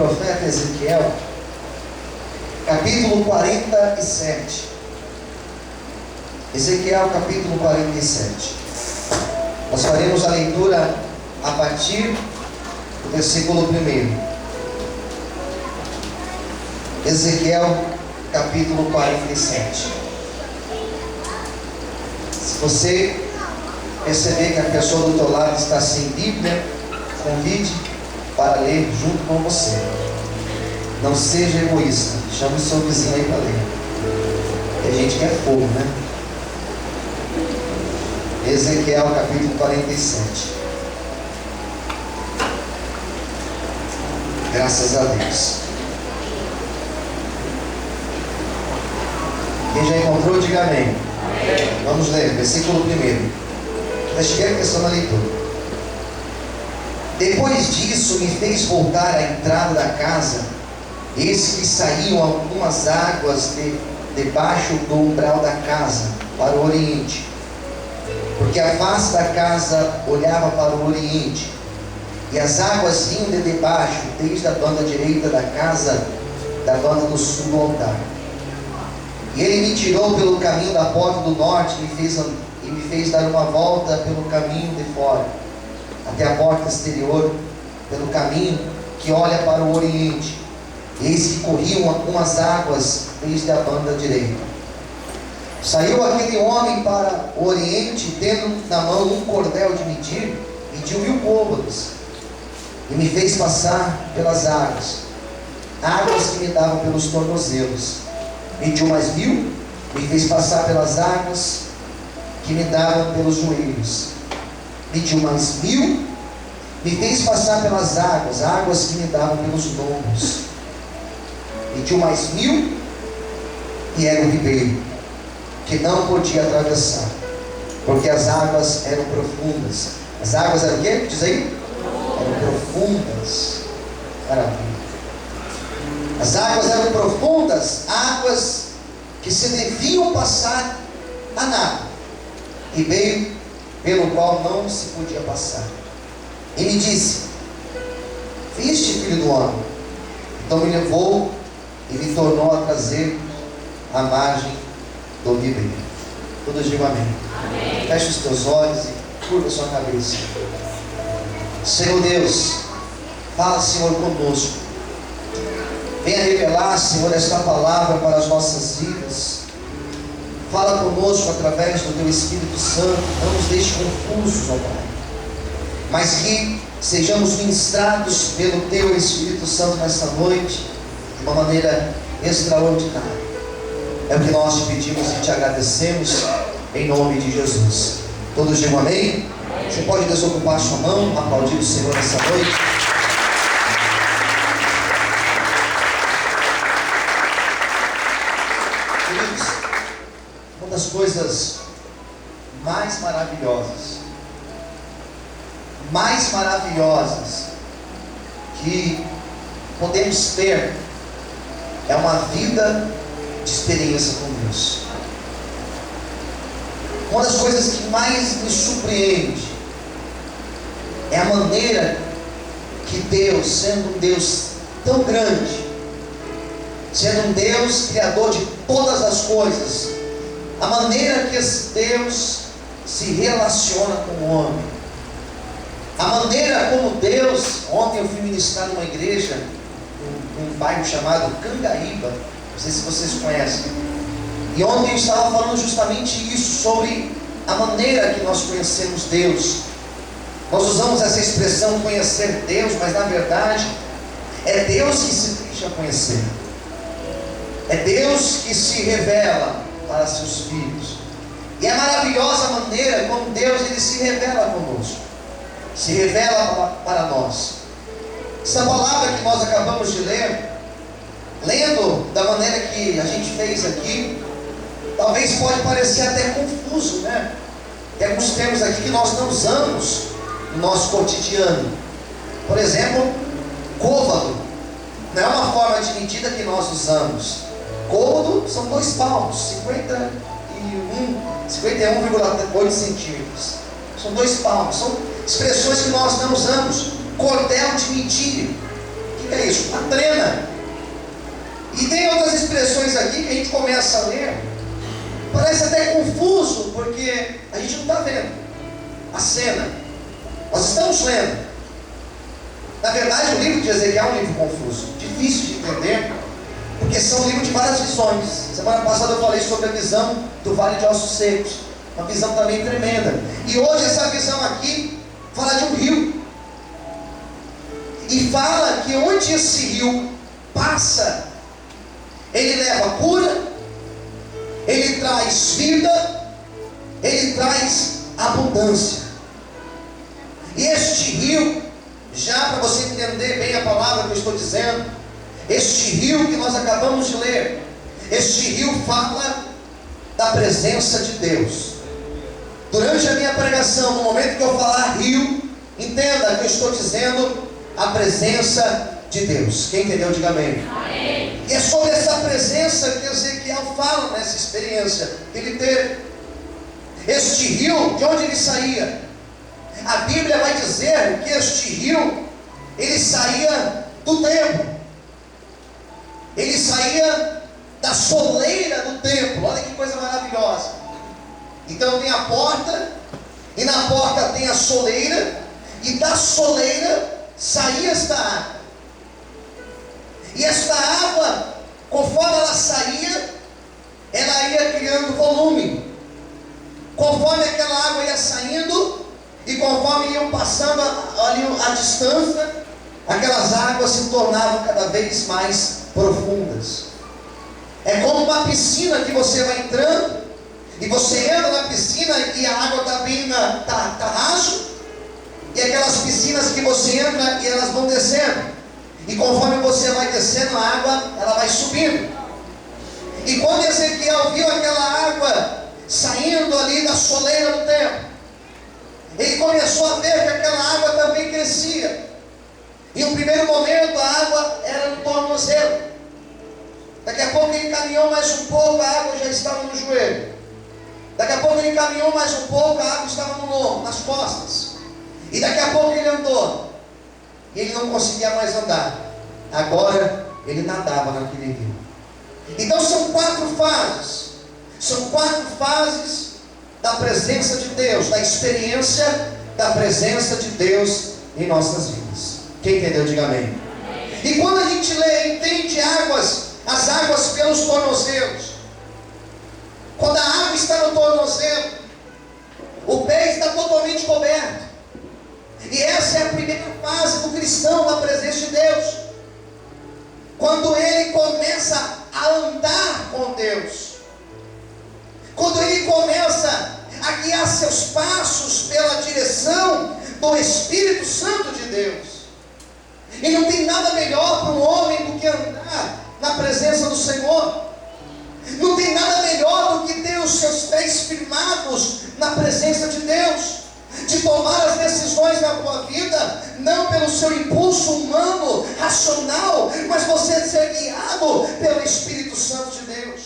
profeta Ezequiel, capítulo 47. Ezequiel, capítulo 47. Nós faremos a leitura a partir do versículo 1. Ezequiel, capítulo 47. Se você perceber que a pessoa do teu lado está sem Bíblia, convide para ler junto com você. Não seja egoísta. Chame o seu vizinho aí para ler. Tem gente que é fogo, né? Ezequiel, capítulo 47. Graças a Deus. Quem já encontrou, diga amém. Amém. Vamos ler, versículo 1. Já cheguei a questão da leitura. Depois disso, me fez voltar à entrada da casa. Eis que saíam algumas águas debaixo do umbral da casa, para o oriente, porque a face da casa olhava para o oriente, e as águas vinham de debaixo, desde a banda direita da casa, da banda do sul do altar. E ele me tirou pelo caminho da porta do norte, e me fez dar uma volta pelo caminho de fora, até a porta exterior, pelo caminho que olha para o oriente. Eis que corriam algumas águas desde a banda direita. Saiu aquele homem para o oriente, tendo na mão um cordel de medir, mediu 1000 côvados, e me fez passar pelas águas, águas que me davam pelos tornozelos. Mediu mais 1000, me fez passar pelas águas que me davam pelos joelhos. Mediu mais 1000, me fez passar pelas águas, águas que me davam pelos lombos. Mediu mais 1000, e era o ribeiro, que não podia atravessar, porque as águas eram profundas. As águas eram o quê? Diz aí? Eram profundas. Maravilha. As águas eram profundas, águas que se deviam passar a nada, ribeiro pelo qual não se podia passar. E me disse: viste, filho do homem? Então me levou e me tornou a trazer à margem do ribeiro. Todos digam amém. Amém. Feche os teus olhos e curva a sua cabeça. Senhor Deus, fala, Senhor, conosco. Venha revelar, Senhor, esta palavra para as nossas vidas. Fala conosco através do Teu Espírito Santo. Não nos deixe confusos, ó Pai, mas que sejamos ministrados pelo Teu Espírito Santo nesta noite de uma maneira extraordinária. É o que nós te pedimos e te agradecemos, em nome de Jesus. Todos digam amém? Amém. Você pode desocupar a sua mão, aplaudir o Senhor nessa noite. Queridos, uma das coisas mais maravilhosas que podemos ter é uma vida de experiência com Deus. Uma das coisas que mais me surpreende é a maneira que Deus, sendo um Deus tão grande, sendo um Deus criador de todas as coisas, a maneira que esse Deus se relaciona com o homem, a maneira como Deus, ontem eu fui ministrar numa igreja, num bairro chamado Cangaíba, não sei se vocês conhecem, e ontem eu estava falando justamente isso, sobre a maneira que nós conhecemos Deus. Nós usamos essa expressão conhecer Deus, mas na verdade é Deus que se deixa conhecer, é Deus que se revela para seus filhos, e é maravilhosa a maneira como Deus ele se revela conosco, se revela para nós. Essa palavra que nós acabamos de ler, lendo da maneira que a gente fez aqui, talvez pode parecer até confuso, né? Tem alguns termos aqui que nós não usamos no nosso cotidiano. Por exemplo, côvado não é uma forma de medida que nós usamos. Côvado são 2 palmos, 51,8 centímetros. São 2 palmos, são expressões que nós não usamos. Cordel de medir, o que é isso? Uma trena. E tem outras expressões aqui que a gente começa a ler, parece até confuso, porque a gente não está vendo a cena. Nós estamos lendo. Na verdade, o livro de Ezequiel é um livro confuso, difícil de entender, porque são um livro de várias visões. Semana passada eu falei sobre a visão do Vale de Ossos Secos, uma visão também tremenda. E hoje essa visão aqui fala de um rio. E fala que onde esse rio passa, ele leva cura, ele traz vida, ele traz abundância. E este rio, já para você entender bem a palavra que eu estou dizendo, este rio que nós acabamos de ler, este rio fala da presença de Deus. Durante a minha pregação, no momento que eu falar rio, entenda que eu estou dizendo a presença de Deus. Quem entendeu, diga amém. Amém. E é sobre essa presença que Ezequiel fala nessa experiência que ele teve. Este rio, de onde ele saía? A Bíblia vai dizer que este rio, ele saía do templo. Ele saía da soleira do templo. Olha que coisa maravilhosa. Então tem a porta, e na porta tem a soleira, e da soleira saía esta água. E esta água, conforme ela saía, ela ia criando volume. Conforme aquela água ia saindo, e conforme iam passando ali a distância, aquelas águas se tornavam cada vez mais profundas. É como uma piscina que você vai entrando, e você entra na piscina e a água está bem tá raso, e aquelas piscinas que você entra e elas vão descendo. E conforme você vai descendo, a água ela vai subindo. E quando Ezequiel viu aquela água saindo ali da soleira do templo, ele começou a ver que aquela água também crescia. Em um primeiro momento a água era no tornozelo. Daqui a pouco ele caminhou mais um pouco, a água já estava no joelho. Daqui a pouco ele caminhou mais um pouco, a água estava no lombo, nas costas. E daqui a pouco ele andou, e ele não conseguia mais andar. Agora ele nadava naquele rio. Então são 4 fases. São 4 fases da presença de Deus, da experiência da presença de Deus em nossas vidas. Quem entendeu, diga amém. E quando a gente lê, entende as águas pelos tornozelos. Quando a água está no tornozelo, o pé está totalmente coberto. E essa é a primeira fase do cristão na presença de Deus. Quando ele começa a andar com Deus. Quando ele começa a guiar seus passos pela direção do Espírito Santo de Deus. E não tem nada melhor para um homem do que andar na presença do Senhor. Não tem nada melhor do que ter os seus pés firmados na presença de Deus. De tomar as decisões na tua vida, não pelo seu impulso humano, racional, mas você ser guiado pelo Espírito Santo de Deus.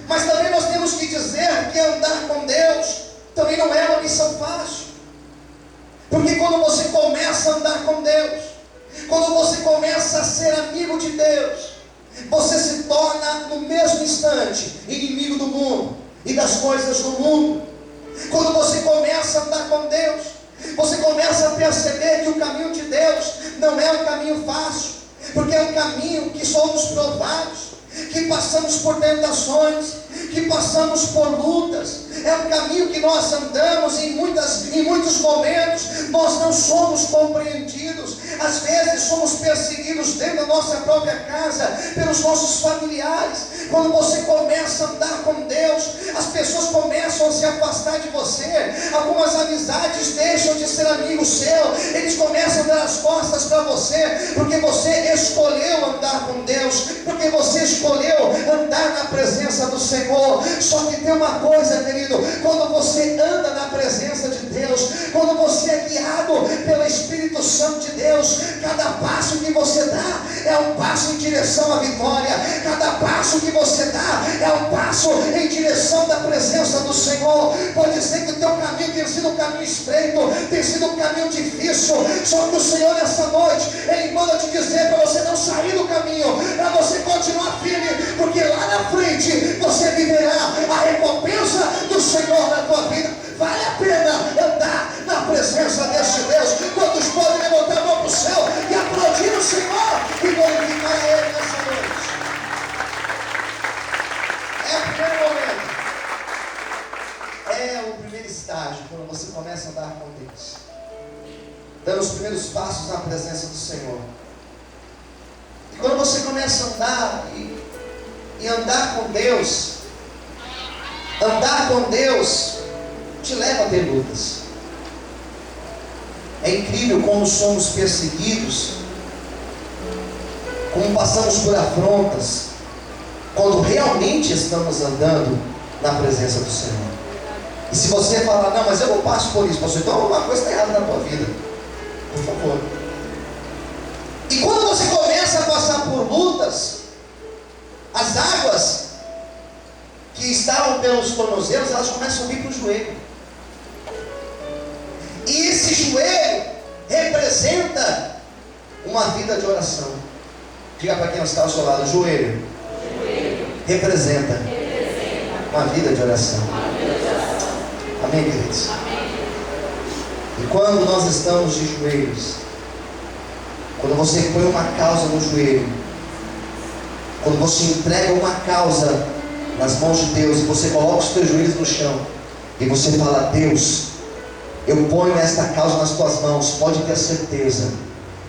Mas também nós temos que dizer que andar com Deus também não é uma missão fácil. Porque quando você começa a andar com Deus, quando você começa a ser amigo de Deus, você se torna no mesmo instante inimigo do mundo e das coisas do mundo. Quando você começa a andar com Deus, você começa a perceber que o caminho de Deus não é um caminho fácil, porque é um caminho que somos provados, que passamos por tentações, que passamos por lutas. É um caminho que nós andamos em muitos momentos, nós não somos compreendidos. Às vezes somos perseguidos dentro da nossa própria casa, pelos nossos familiares. Quando você começa a andar com Deus, as pessoas começam a se afastar de você. Algumas amizades deixam de ser amigo seu, eles começam a dar as costas para você, porque você escolheu andar com Deus, porque você escolheu andar na presença do Senhor. Só que tem uma coisa, querido, quando você anda na presença de Deus, quando você é guiado pelo Espírito Santo de Deus, cada passo que você dá é um passo em direção à vitória. Cada passo que você dá é um passo em direção da presença do Senhor. Pode ser que o teu caminho tenha sido um caminho estreito, tenha sido um caminho difícil, só que o Senhor nessa noite, Ele manda te dizer para você não sair do caminho, para você continuar firme, porque lá na frente você viverá a recompensa do Senhor na tua vida. Vale a pena andar na presença deste Deus. Quantos podem levantar a mão para o céu e aplaudir o Senhor e glorificar a Ele nessa noite? É o primeiro momento. É o primeiro estágio, quando você começa a andar com Deus, dando os primeiros passos na presença do Senhor. E quando você começa a andar e andar com Deus te leva a ter lutas. É incrível como somos perseguidos, como passamos por afrontas, quando realmente estamos andando na presença do Senhor. E se você falar, não, mas eu não passo por isso, pastor, então alguma coisa está errada na tua vida. Por favor. E quando você começa a passar por lutas, as águas que estavam pelos tornozelos, elas começam a vir para o joelho. E esse joelho representa uma vida de oração. Diga para quem está ao seu lado, joelho representa uma vida de oração. Amém, queridos? E quando nós estamos de joelhos, quando você põe uma causa no joelho, quando você entrega uma causa nas mãos de Deus, e você coloca os teus joelhos no chão, e você fala, Deus, eu ponho esta causa nas tuas mãos, pode ter certeza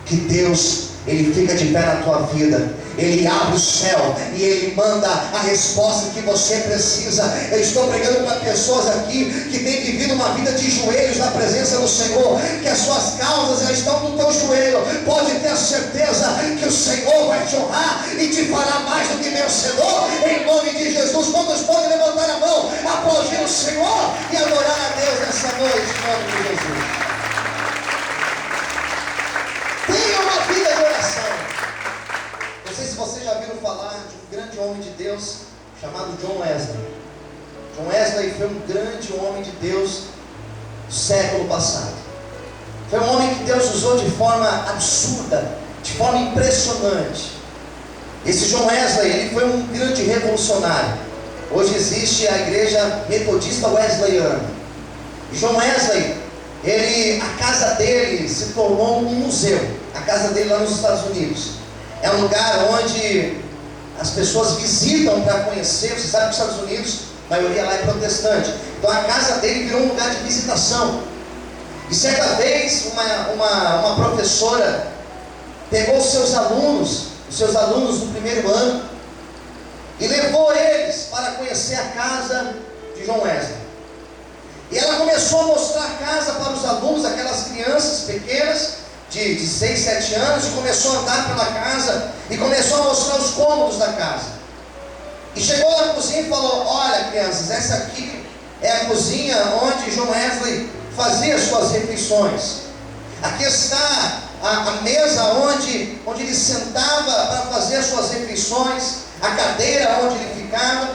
que Deus, Ele fica de pé na tua vida, Ele abre o céu e Ele manda a resposta que você precisa. Eu estou pregando para pessoas aqui que têm vivido uma vida de joelhos na presença do Senhor, que as suas causas já estão no teu joelho. Pode ter certeza que o Senhor vai te honrar e te fará mais do que vencedor, em nome de Jesus. Quantos podem levantar a mão, aplaudir o Senhor e adorar a Deus nessa noite, em nome de Jesus? Tenha uma vida de oração. Não sei se vocês já viram falar de um grande homem de Deus chamado John Wesley. John Wesley foi um grande homem de Deus do século passado. Foi um homem que Deus usou de forma absurda, de forma impressionante. Esse John Wesley, ele foi um grande revolucionário. Hoje existe a igreja metodista wesleyana. E John Wesley, a casa dele se tornou um museu. A casa dele lá nos Estados Unidos é um lugar onde as pessoas visitam para conhecer. Você sabe que os Estados Unidos, a maioria lá é protestante. Então a casa dele virou um lugar de visitação. E certa vez uma professora pegou os seus alunos do primeiro ano, e levou eles para conhecer a casa de John Wesley. E ela começou a mostrar a casa para os alunos, aquelas crianças pequenas, de 6, 7 anos, e começou a andar pela casa, e começou a mostrar os cômodos da casa. E chegou na cozinha e falou, olha crianças, essa aqui é a cozinha onde John Wesley fazia suas refeições. Aqui está a mesa onde ele sentava para fazer as suas refeições, a cadeira onde ele ficava.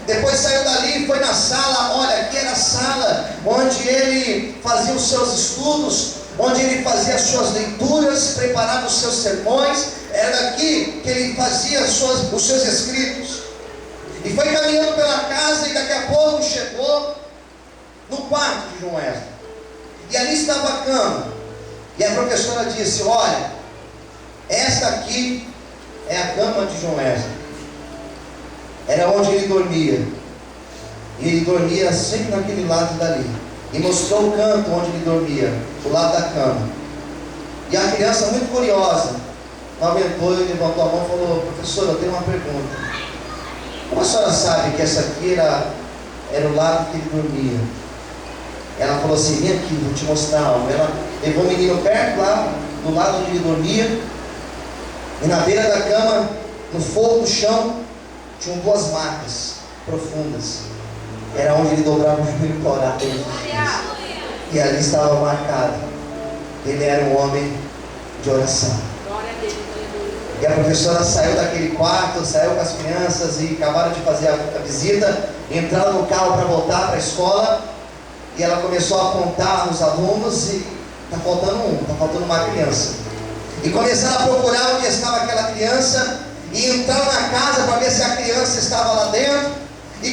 Depois saiu dali e foi na sala. Olha, aqui era a sala onde ele fazia os seus estudos, onde ele fazia as suas leituras, preparava os seus sermões. Era aqui que ele fazia os seus escritos. E foi caminhando pela casa, e daqui a pouco chegou no quarto de John Wesley. E ali estava a cama. E a professora disse, olha, esta aqui é a cama de John Wesley. Era onde ele dormia. E ele dormia sempre naquele lado dali. E mostrou o canto onde ele dormia, do lado da cama. E a criança, muito curiosa, aumentou e levantou a mão e falou, professora, eu tenho uma pergunta. Como a senhora sabe que essa aqui era o lado que ele dormia? Ela falou assim, vem aqui, vou te mostrar algo. Ela levou o menino perto lá, do lado onde ele dormia. E na beira da cama, no fogo do chão, tinham 2 marcas profundas. Era onde ele dobrava o joelho para orar todos os dias. E ali estava marcado. Ele era um homem de oração. E a professora saiu daquele quarto, saiu com as crianças e acabaram de fazer a visita, entraram no carro para voltar para a escola, e ela começou a apontar os alunos e está faltando uma criança. E começaram a procurar onde estava aquela criança, e entraram na casa para ver se a criança estava lá dentro. E